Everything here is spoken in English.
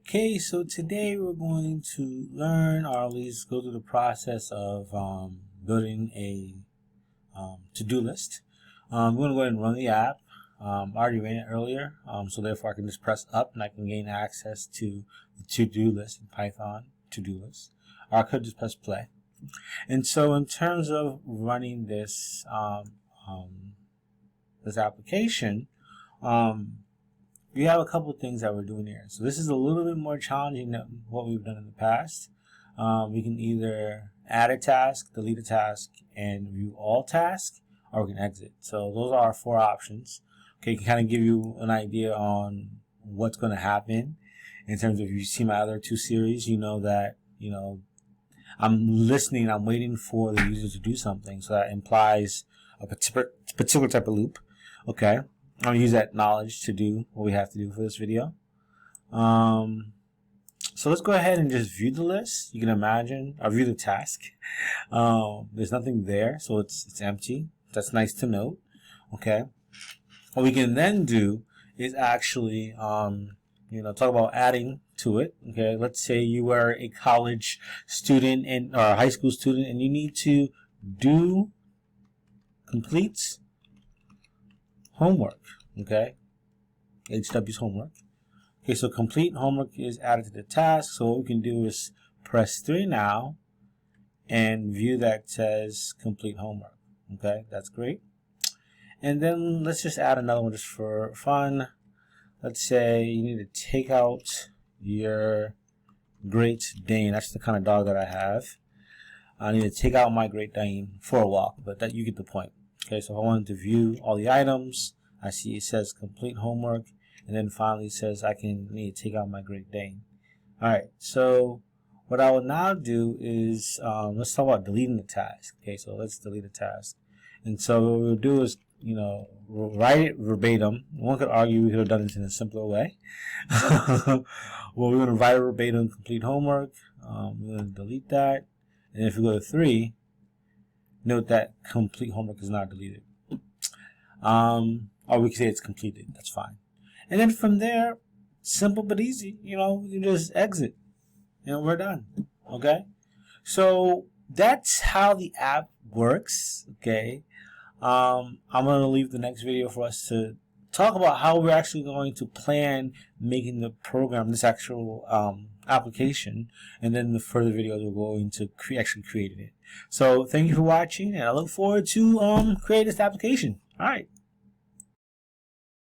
Okay, so today we're going to learn, or at least go through the process of building a to-do list. I'm going to go ahead and run the app. I already ran it earlier, so therefore I can just press up and I can gain access to the to-do list in Python to-do list. Or I could just press play. And so in terms of running this this application, we have a couple of things that we're doing here. So this is a little bit more challenging than what we've done in the past. We can either add a task, delete a task, and view all tasks, or we can exit. So those are our four options. Okay, can kind of give you an idea on what's going to happen in terms of, if you see my other two series, you know that, I'm listening, I'm waiting for the user to do something. So that implies a particular type of loop. Okay, I'm going to use that knowledge to do what we have to do for this video. So let's go ahead and just view the list. You can imagine, or view the task. There's nothing there, so it's empty. That's nice to note. Okay. What we can then do is actually, talk about adding to it. Okay. Let's say you are a college student or a high school student, and you need to do complete homework. Okay. HW's homework. Okay, so complete homework is added to the task. So what we can do is press 3 now and view that says complete homework. Okay, that's great. And then let's just add another one just for fun. Let's say you need to take out your Great Dane. That's the kind of dog that I have. I need to take out my Great Dane for a walk, but that you get the point. Okay, so if I wanted to view all the items, I see it says complete homework. And then finally it says I need to take out my Great Dane. Alright, so what I will now do is, let's talk about deleting the task. Okay, so let's delete a task. And so what we'll do is, write it verbatim. One could argue we could have done it in a simpler way. Well, we're going to write it verbatim, complete homework. We're going to delete that. And if we go to 3, note that complete homework is not deleted. Or we can say it's completed. That's fine. And then from there, simple but easy, you just exit. We're done. Okay? So that's how the app works. Okay? I'm going to leave the next video for us to talk about how we're actually going to plan making the program, this actual application, and then the further videos we're going to actually create it. So thank you for watching, and I look forward to create this application. All right.